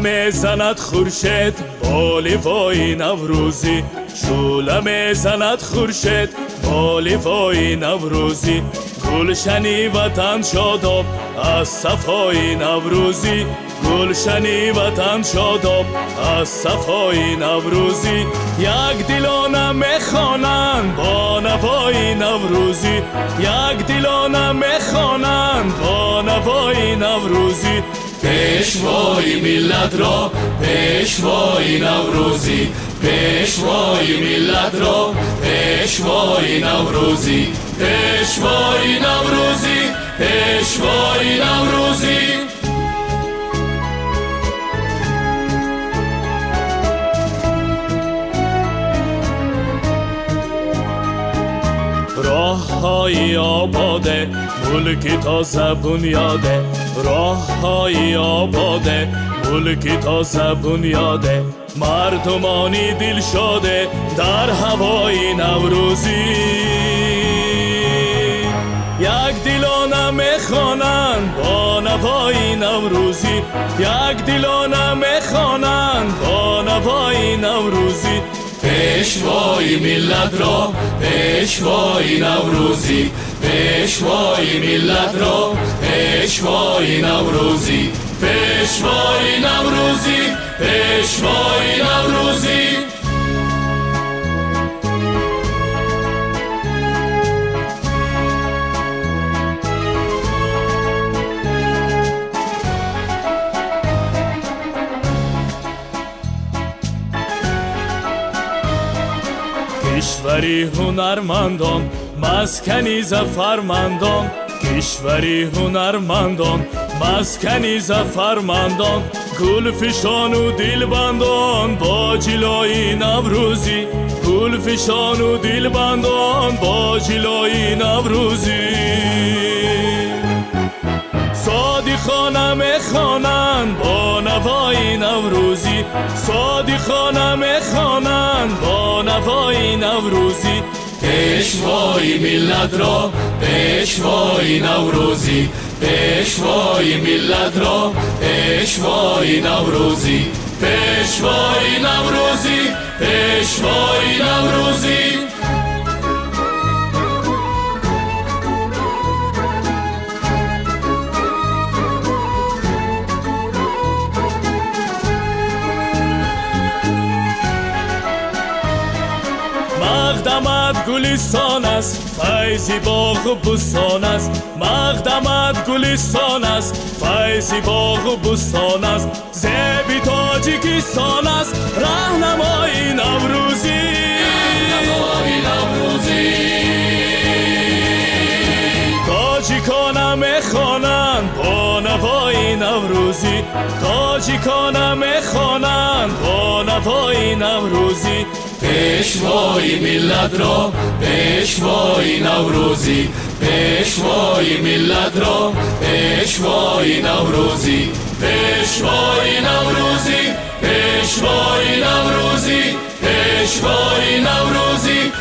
میزند خورشید با لوای نوروزی، شعله میزند خورشید با لوای نوروزی. گلشنی وطن شاداب از صفای نوروزی، گلشنی وطن شاداب از صفای نوروزی. یک دلانه میخوانند با نوای نوروزی، یک دلانه میخوانند با نوای نوروزی. پیشوای ملت را پیشوای نوروزی، پیشوای ملت را پیشوای نوروزی، پیشوای نوروزی، پیشوای نوروزی. راه های آباده ملکی تازه بنیاده، راه های آباده ملکی تازه بنیاده. مردمانی دل شده در هوای نوروزی، یک دلانه میخوانند با نوای نوروزی، یک دلانه میخوانند با نوای نوروزی. پیشوای ملت را پیشوای نوروزی، پیشوای ملت را پیشوای نوروزی، پیشوای نوروزی، پیشوای نوروزی. کشوری هنرمندان مسکنی زفرمندان، کشوری هنرمندان مسکنی زفرمندان. گلفشان و دلبندان با جلوی نوروزی، گلفشان و دلبندان با جلوی نوروزی. صادقانه میخوانند با نوای نوروزی، صادقانه میخوانند با نوای نوروزی. پیشوای ملت را پیشوای نوروزی، پیشوای ملت را پیشوای نوروزی، پیشوای نوروزی، پیشوای نوروزی. مقدمت گلستان است فیضی باغ و بستان است، مقدمت گلستان است فیضی باغ و بستان است. زیبی تاجیکستان است راهنمای نوروزی، راهنمای نوروزی. تاجیکانه میخوانند با نوای نوروزی، تاجیکانه میخوانند با نوای نوروزی. پیشوای ملت را پیشوای نوروزی، پیشوای ملت را پیشوای نوروزی، پیشوای نوروزی، پیشوای نوروزی، پیشوای نوروزی.